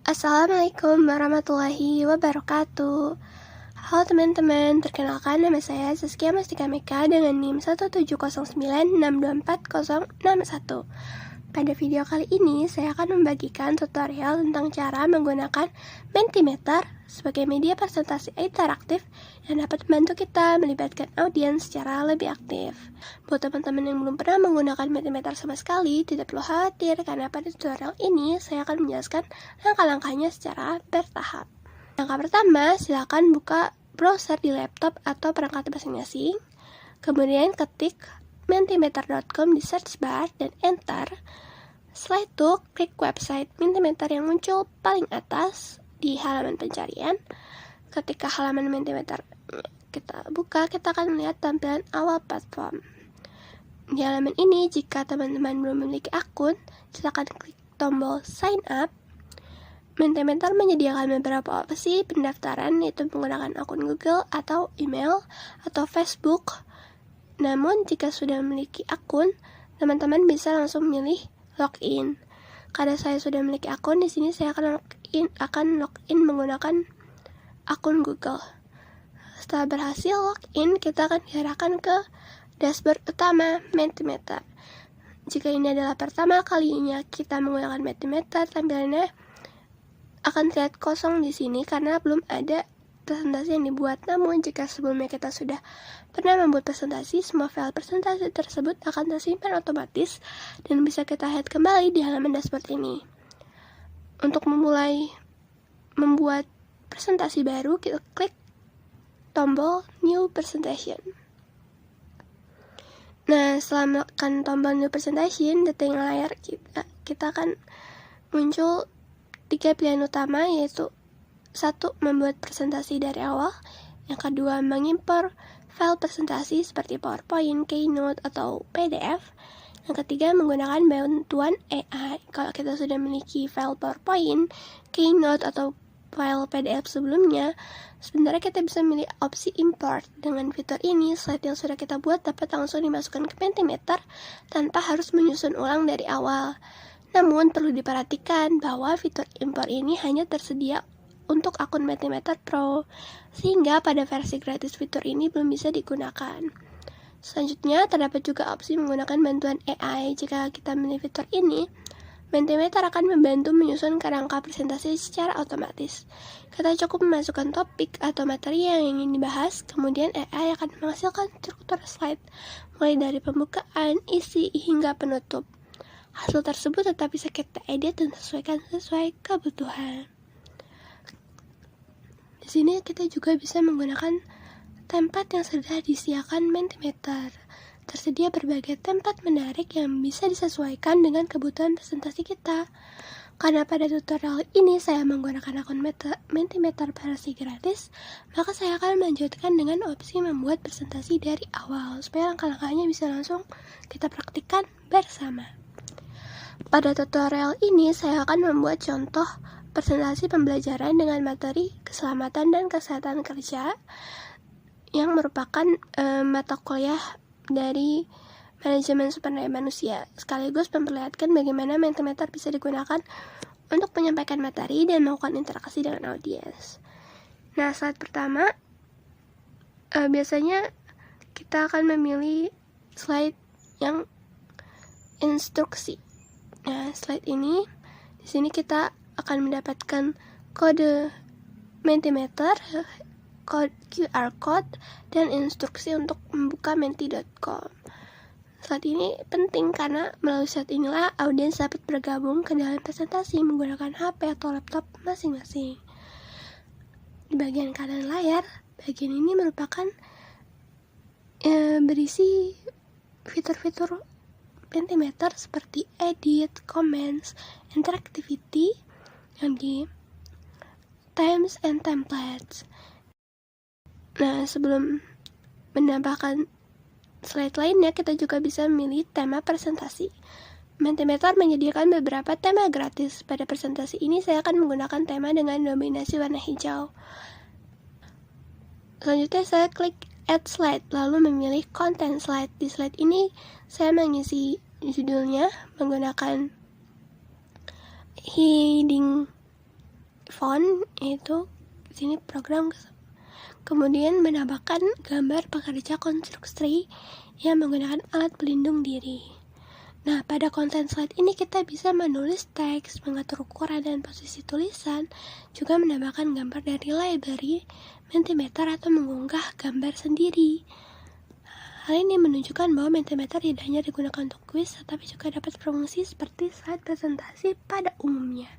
Assalamualaikum warahmatullahi wabarakatuh. Halo teman-teman, perkenalkan nama saya Zaskia Mastika Meka dengan NIM 17096240061. Pada video kali ini, saya akan membagikan tutorial tentang cara menggunakan Mentimeter sebagai media presentasi interaktif yang dapat membantu kita melibatkan audiens secara lebih aktif. Buat teman-teman yang belum pernah menggunakan Mentimeter sama sekali, tidak perlu khawatir karena pada tutorial ini saya akan menjelaskan langkah-langkahnya secara bertahap. Langkah pertama, silakan buka browser di laptop atau perangkat masing-masing. Kemudian ketik mentimeter.com di search bar dan enter. Setelah itu, klik website Mentimeter yang muncul paling atas di halaman pencarian. Ketika halaman Mentimeter kita buka, kita akan melihat tampilan awal platform. Di halaman ini, jika teman-teman belum memiliki akun, silakan klik tombol sign up. Mentimeter menyediakan beberapa opsi pendaftaran, yaitu menggunakan akun Google atau email atau Facebook. Namun, jika sudah memiliki akun, teman-teman bisa langsung memilih login. Karena saya sudah memiliki akun, di sini saya akan login menggunakan akun Google. Setelah berhasil login, kita akan diarahkan ke dashboard utama Mentimeter. Jika ini adalah pertama kalinya kita menggunakan Mentimeter, tampilannya akan terlihat kosong di sini karena belum ada presentasi yang dibuat. Namun jika sebelumnya kita sudah pernah membuat presentasi, semua file presentasi tersebut akan tersimpan otomatis dan bisa kita lihat kembali di halaman dashboard ini. Untuk memulai membuat presentasi baru, kita klik tombol New Presentation. Nah, setelah menekan tombol New Presentation, di tengah layar kita akan muncul 3 pilihan utama, yaitu 1. Membuat presentasi dari awal. Yang kedua, mengimpor file presentasi seperti PowerPoint, Keynote, atau PDF. Yang ketiga, menggunakan bantuan AI. Kalau kita sudah memiliki file PowerPoint, Keynote, atau file PDF sebelumnya, sebenarnya kita bisa memilih opsi import. Dengan fitur ini, slide yang sudah kita buat dapat langsung dimasukkan ke Mentimeter tanpa harus menyusun ulang dari awal. Namun, perlu diperhatikan bahwa fitur impor ini hanya tersedia untuk akun Mentimeter Pro, sehingga pada versi gratis fitur ini belum bisa digunakan. Selanjutnya, terdapat juga opsi menggunakan bantuan AI. Jika kita memilih fitur ini, Mentimeter akan membantu menyusun kerangka presentasi secara otomatis. Kita cukup memasukkan topik atau materi yang ingin dibahas, kemudian AI akan menghasilkan struktur slide, mulai dari pembukaan, isi, hingga penutup. Hasil tersebut tetap bisa kita edit dan sesuaikan sesuai kebutuhan. Di sini kita juga bisa menggunakan template yang sudah disediakan Mentimeter. Tersedia berbagai template menarik yang bisa disesuaikan dengan kebutuhan presentasi kita. Karena pada tutorial ini saya menggunakan akun Mentimeter versi gratis, maka saya akan melanjutkan dengan opsi membuat presentasi dari awal, supaya langkah-langkahnya bisa langsung kita praktikkan bersama. Pada tutorial ini, saya akan membuat contoh presentasi pembelajaran dengan materi keselamatan dan kesehatan kerja yang merupakan mata kuliah dari manajemen sumber daya manusia, sekaligus memperlihatkan bagaimana Mentimeter bisa digunakan untuk menyampaikan materi dan melakukan interaksi dengan audiens. Nah, slide pertama, biasanya kita akan memilih slide yang instruksi. Nah, slide ini, di sini kita akan mendapatkan kode Mentimeter, QR code, dan instruksi untuk membuka menti.com. Slide ini penting karena melalui slide inilah audiens dapat bergabung ke dalam presentasi menggunakan HP atau laptop masing-masing. Di bagian kanan layar, bagian ini merupakan berisi fitur-fitur Mentimeter seperti edit, comments, interactivity, yang di themes and templates. Nah, sebelum menambahkan slide lainnya, kita juga bisa memilih tema presentasi. Mentimeter menyediakan beberapa tema gratis. Pada presentasi ini, saya akan menggunakan tema dengan dominasi warna hijau. Selanjutnya, saya klik Add Slide, lalu memilih Content Slide. Di slide ini, saya mengisi judulnya menggunakan heading font, yaitu di sini program. Kemudian menambahkan gambar pekerja konstruksi yang menggunakan alat pelindung diri. Nah, pada konten slide ini kita bisa menulis teks, mengatur ukuran dan posisi tulisan, juga menambahkan gambar dari library, Mentimeter, atau mengunggah gambar sendiri. Hal ini menunjukkan bahwa Mentimeter tidak hanya digunakan untuk kuis, tetapi juga dapat berfungsi seperti slide presentasi pada umumnya.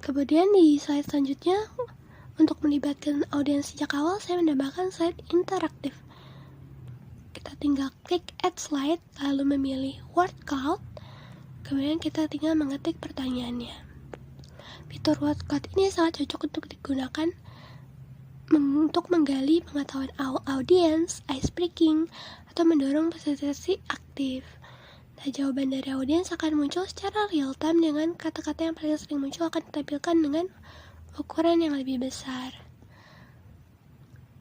Kemudian di slide selanjutnya, untuk melibatkan audiens sejak awal, saya menambahkan slide interaktif. Kita tinggal klik add slide, lalu memilih word cloud, kemudian kita tinggal mengetik pertanyaannya. Fitur word cloud ini sangat cocok untuk digunakan untuk menggali pengetahuan audiens, ice breaking, atau mendorong presentasi aktif. Nah, jawaban dari audiens akan muncul secara real time dengan kata-kata yang paling sering muncul akan ditampilkan dengan ukuran yang lebih besar.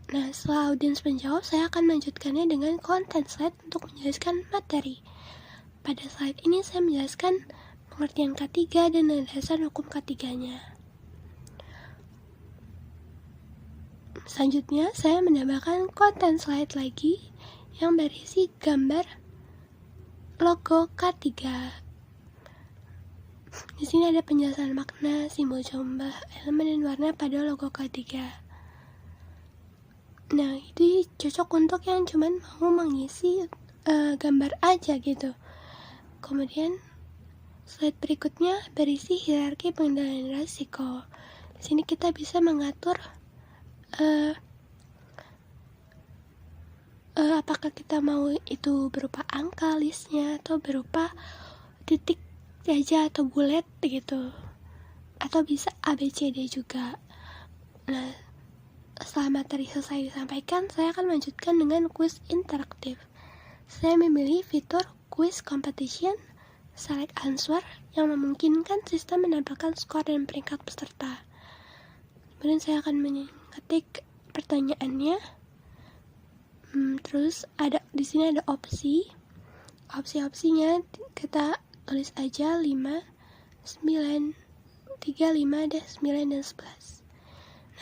Nah, setelah audiens menjawab, saya akan melanjutkannya dengan content slide untuk menjelaskan materi. Pada slide ini saya menjelaskan pengertian K3 dan landasan hukum K3-nya. Selanjutnya, saya menambahkan content slide lagi yang berisi gambar logo K3. Di sini ada penjelasan makna, simbol jumlah, elemen dan warna pada logo K3. Nah, itu cocok untuk yang cuman mau mengisi gambar aja gitu. Kemudian slide berikutnya berisi hierarki pengendalian risiko. Di sini kita bisa mengatur apakah kita mau itu berupa angka listnya atau berupa titik saja atau bullet gitu, atau bisa ABCD juga. Nah, setelah materi selesai disampaikan, saya akan melanjutkan dengan kuis interaktif. Saya memilih fitur quiz competition select answer yang memungkinkan sistem menampilkan skor dan peringkat peserta. Kemudian saya akan mengetik pertanyaannya. Terus di sini ada opsinya kita tulis aja 5, 9, 3, 5, 9, dan 11.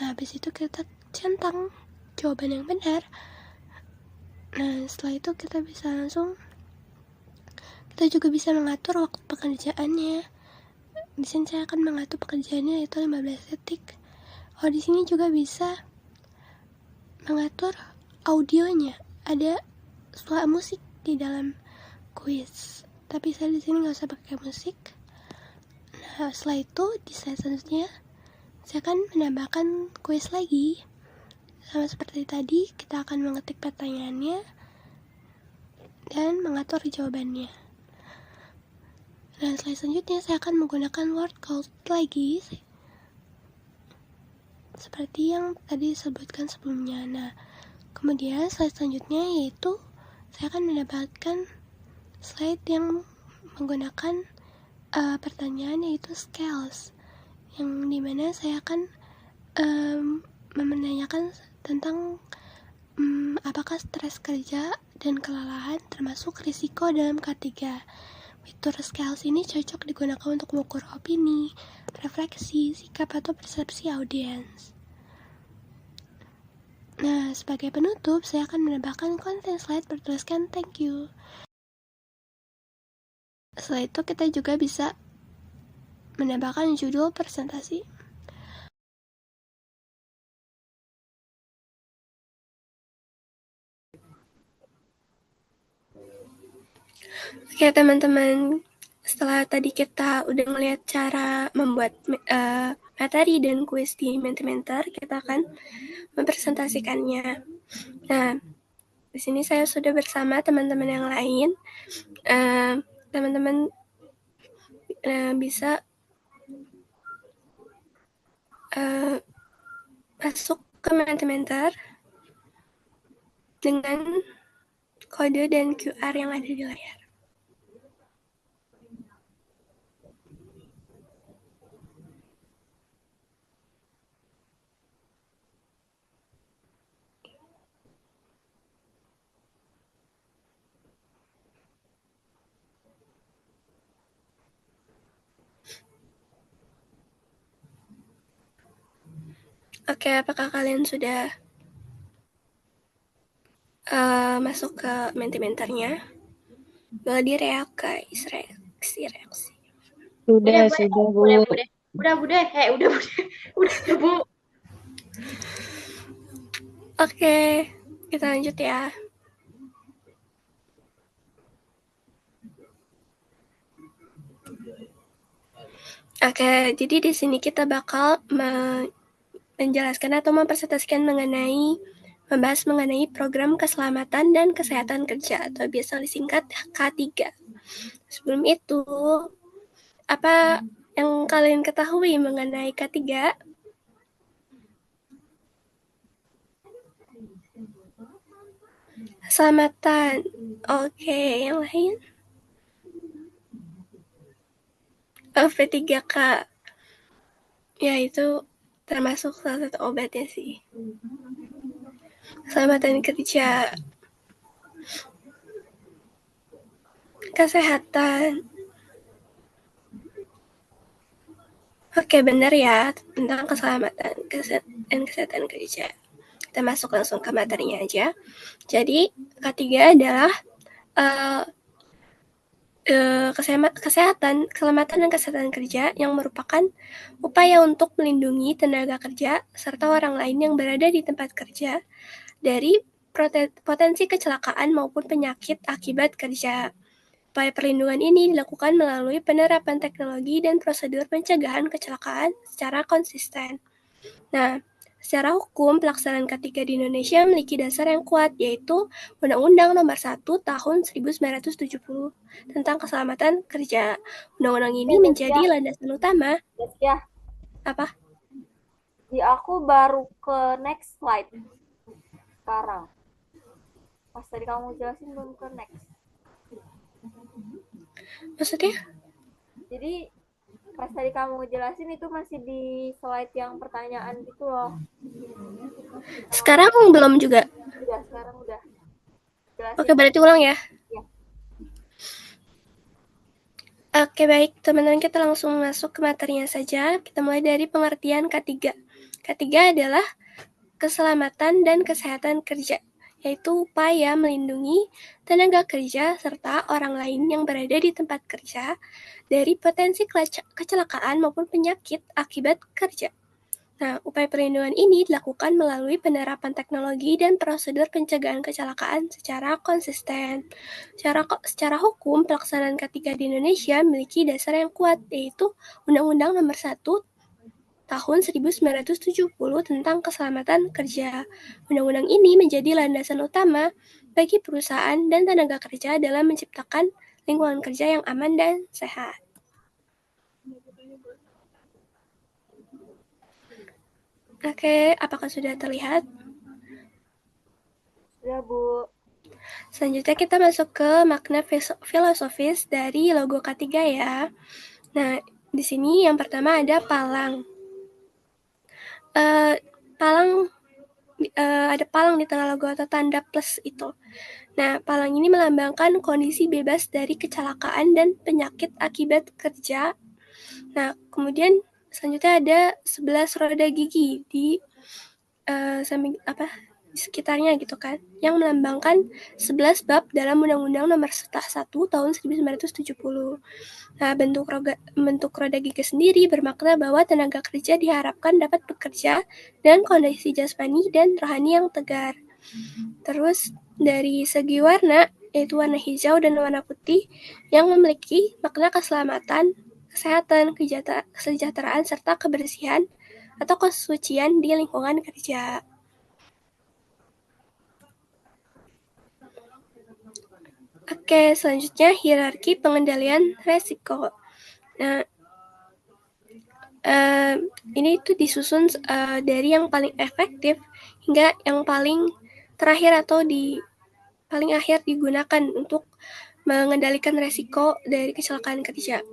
Nah, habis itu kita centang jawaban yang benar. Nah, setelah itu kita juga bisa mengatur waktu pekerjaannya. Di sini saya akan mengatur pekerjaannya yaitu 15 detik. Oh, di sini juga bisa mengatur audionya. Ada suara musik di dalam quiz. Tapi saya di sini nggak usah pakai musik. Nah, setelah itu di slide selanjutnya saya akan menambahkan quiz lagi. Sama seperti tadi, kita akan mengetik pertanyaannya dan mengatur jawabannya. Nah, slide selanjutnya saya akan menggunakan word cloud lagi, seperti yang tadi disebutkan sebelumnya. Nah, kemudian slide selanjutnya yaitu saya akan mendapatkan slide yang menggunakan pertanyaan yaitu scales, yang dimana saya akan menanyakan tentang apakah stres kerja dan kelelahan termasuk risiko dalam K3. Fitur scales ini cocok digunakan untuk mengukur opini, refleksi, sikap, atau persepsi audiens. Nah, sebagai penutup, saya akan menambahkan konten slide bertuliskan thank you. Setelah itu kita juga bisa menambahkan judul presentasi. Oke teman-teman, setelah tadi kita udah ngeliat cara membuat materi dan kuis di Mentimeter, kita akan mempresentasikannya. Nah, di sini saya sudah bersama teman-teman yang lain. Teman-teman bisa masuk ke Mentimeter dengan kode dan QR yang ada di layar. Oke, apakah kalian sudah masuk ke Mentimenternya? Boleh direaksi, reaksi. Sudah, Bu. sudah, Bu. Udah, Bude. Udah, Bude. Udah, Bu. Oke, kita lanjut ya. Oke, jadi di sini kita bakal menjelaskan atau mempresentasikan membahas mengenai program keselamatan dan kesehatan kerja atau biasa disingkat K3. Sebelum itu, apa yang kalian ketahui mengenai K3? Keselamatan. Oke, yang lain? P3K. Ya, itu termasuk salah satu obatnya sih. Keselamatan kerja. Kesehatan. Oke, benar ya, tentang keselamatan dan kesehatan kerja. Kita masuk langsung ke materinya aja. Jadi, ketiga adalah kesehatan, keselamatan dan kesehatan kerja yang merupakan upaya untuk melindungi tenaga kerja serta orang lain yang berada di tempat kerja dari potensi kecelakaan maupun penyakit akibat kerja. Upaya perlindungan ini dilakukan melalui penerapan teknologi dan prosedur pencegahan kecelakaan secara konsisten. Nah, secara hukum, pelaksanaan K3 di Indonesia memiliki dasar yang kuat, yaitu Undang-Undang Nomor 1 Tahun 1970 tentang Keselamatan Kerja. Undang-undang ini menjadi landasan utama. Ya. Apa? Di aku baru ke next slide sekarang. Pas tadi kamu jelasin belum ke next. Maksudnya? Jadi pas tadi kamu jelasin itu masih di slide yang pertanyaan gitu loh. Sekarang belum juga? Udah, sekarang udah. Jelasin. Oke, berarti ulang ya? Ya. Oke, baik. Teman-teman, kita langsung masuk ke materinya saja. Kita mulai dari pengertian K3. K3 adalah keselamatan dan kesehatan kerja, yaitu upaya melindungi tenaga kerja serta orang lain yang berada di tempat kerja dari potensi kecelakaan maupun penyakit akibat kerja. Nah, upaya perlindungan ini dilakukan melalui penerapan teknologi dan prosedur pencegahan kecelakaan secara konsisten. Secara hukum, pelaksanaan K3 di Indonesia memiliki dasar yang kuat, yaitu Undang-Undang Nomor 1 Tahun 1970 tentang Keselamatan Kerja. Undang-undang ini menjadi landasan utama bagi perusahaan dan tenaga kerja dalam menciptakan lingkungan kerja yang aman dan sehat. Oke, apakah sudah terlihat? Sudah, Bu. Selanjutnya kita masuk ke makna filosofis dari logo K3 ya. Nah, di sini yang pertama ada palang. Ada palang di tengah logo atau tanda plus itu. Nah, palang ini melambangkan kondisi bebas dari kecelakaan dan penyakit akibat kerja. Nah, kemudian selanjutnya ada 11 roda gigi di samping di sekitarnya gitu kan, yang melambangkan 11 bab dalam Undang-Undang Nomor 1 Tahun 1970. Nah, bentuk roda gigi sendiri bermakna bahwa tenaga kerja diharapkan dapat bekerja dengan kondisi jasmani dan rohani yang tegar. Terus dari segi warna, yaitu warna hijau dan warna putih yang memiliki makna keselamatan, kesehatan, kesejahteraan, serta kebersihan atau kesucian di lingkungan kerja. Oke, selanjutnya hierarki pengendalian resiko. Nah, ini itu disusun dari yang paling efektif hingga yang paling terakhir atau di paling akhir digunakan untuk mengendalikan resiko dari kecelakaan kerja.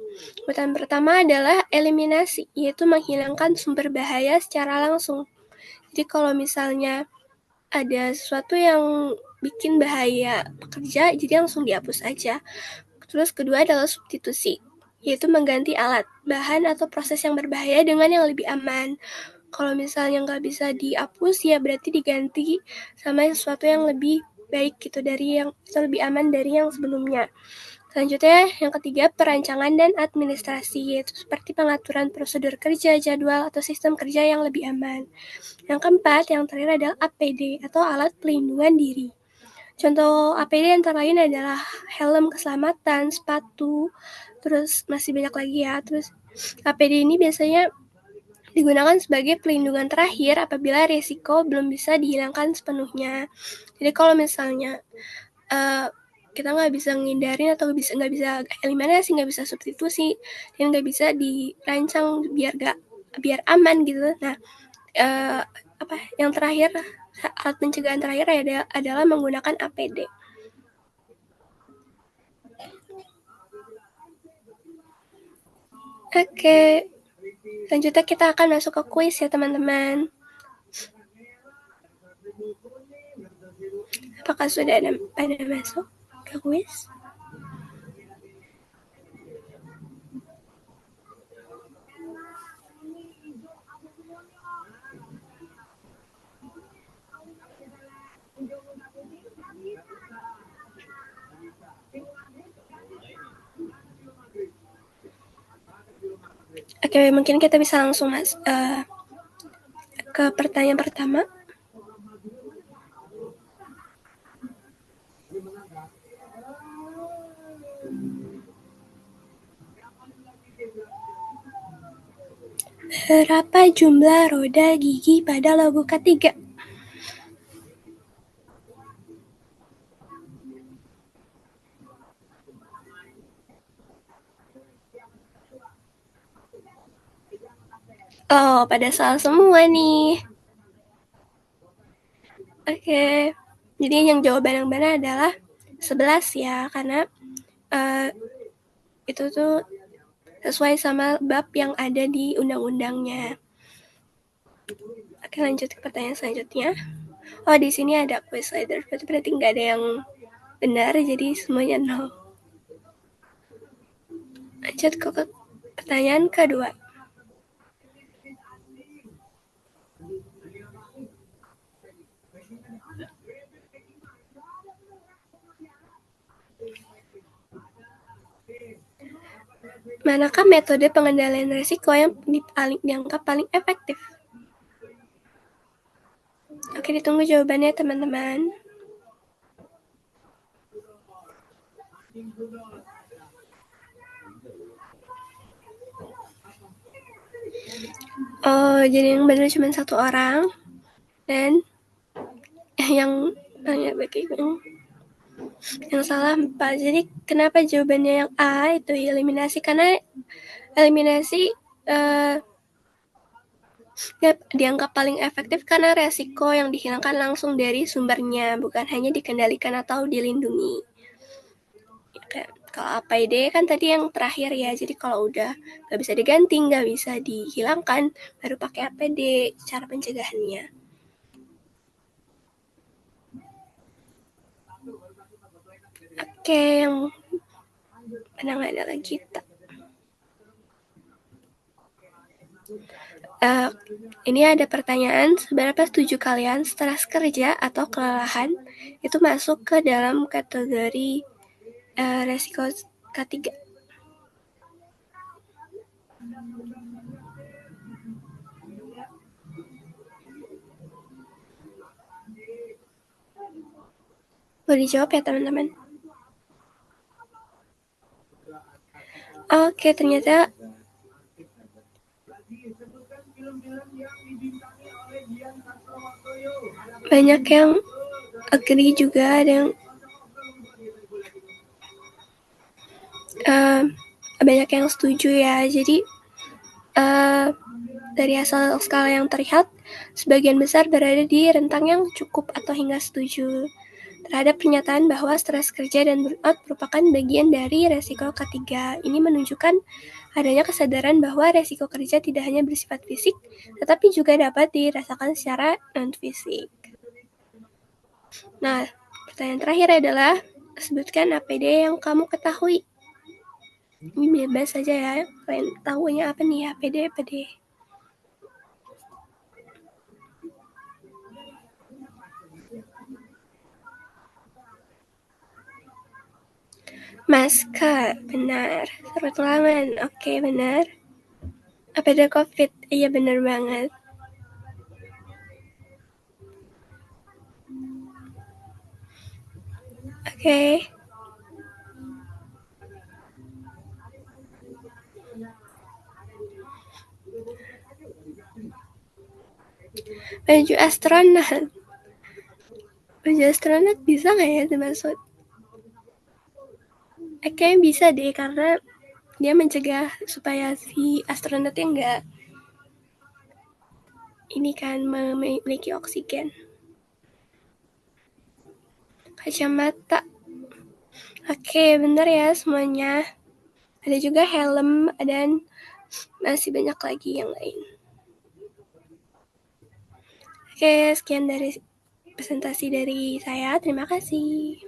Urutan pertama adalah eliminasi, yaitu menghilangkan sumber bahaya secara langsung. Jadi kalau misalnya ada sesuatu yang bikin bahaya pekerja, jadi langsung dihapus aja. Terus kedua adalah substitusi, yaitu mengganti alat, bahan, atau proses yang berbahaya dengan yang lebih aman. Kalau misalnya nggak bisa dihapus, ya berarti diganti sama sesuatu yang lebih baik gitu, dari yang lebih aman dari yang sebelumnya. Selanjutnya, yang ketiga, perancangan dan administrasi, yaitu seperti pengaturan prosedur kerja, jadwal, atau sistem kerja yang lebih aman. Yang keempat, yang terakhir adalah APD, atau alat pelindungan diri. Contoh APD antara lain adalah helm keselamatan, sepatu, terus masih banyak lagi ya. Terus APD ini biasanya digunakan sebagai pelindungan terakhir apabila risiko belum bisa dihilangkan sepenuhnya. Jadi kalau misalnya kita nggak bisa ngindarin atau nggak bisa eliminasi, nggak bisa substitusi, dan nggak bisa dirancang biar aman gitu. Nah, yang terakhir, alat pencegahan terakhir adalah menggunakan APD. Oke, selanjutnya kita akan masuk ke kuis ya teman-teman. Apakah sudah pada masuk ke kuis? Oke, mungkin kita bisa langsung ke pertanyaan pertama. Berapa jumlah roda gigi pada logo ketiga? Oh, pada salah semua nih. Oke, jadi yang jawaban yang benar adalah 11 ya, karena itu tuh sesuai sama bab yang ada di undang-undangnya. Oke, lanjut ke pertanyaan selanjutnya. Oh, di sini ada quiz leader, berarti nggak ada yang benar, jadi semuanya 0. Lanjut ke pertanyaan kedua. Manakah metode pengendalian risiko yang dianggap paling efektif? Oke, ditunggu jawabannya teman-teman. Oh, jadi yang benar cuma satu orang, dan yang salah 4. Jadi kenapa jawabannya yang A itu eliminasi? Karena eliminasi dianggap paling efektif karena resiko yang dihilangkan langsung dari sumbernya, bukan hanya dikendalikan atau dilindungi. Kalau APD kan tadi yang terakhir ya, jadi kalau udah nggak bisa diganti, nggak bisa dihilangkan, baru pakai APD cara pencegahannya. Oke, yang menang adalah kita. Ini ada pertanyaan, seberapa setuju kalian stres kerja atau kelelahan itu masuk ke dalam kategori resiko ketiga? Boleh dijawab ya teman-teman? Oke, ternyata banyak yang agree juga, ada yang banyak yang setuju ya. Jadi dari hasil skala yang terlihat, sebagian besar berada di rentang yang cukup atau hingga setuju terhadap pernyataan bahwa stres kerja dan burnout merupakan bagian dari resiko ketiga. Ini menunjukkan adanya kesadaran bahwa resiko kerja tidak hanya bersifat fisik, tetapi juga dapat dirasakan secara non-fisik. Nah, pertanyaan terakhir adalah, sebutkan APD yang kamu ketahui. Ini bebas saja ya, kalian tahunya apa nih APD? Masker, benar. Sarut tangan, oke benar. Apa ada COVID? Iya benar banget. Oke. Baju astronot. Baju astronot bisa nggak ya dimaksud? Kayaknya bisa deh, karena dia mencegah supaya si astronotnya nggak ini kan memiliki oksigen. Kacamata. Oke, bener ya semuanya. Ada juga helm dan masih banyak lagi yang lain. Oke, sekian dari presentasi dari saya. Terima kasih.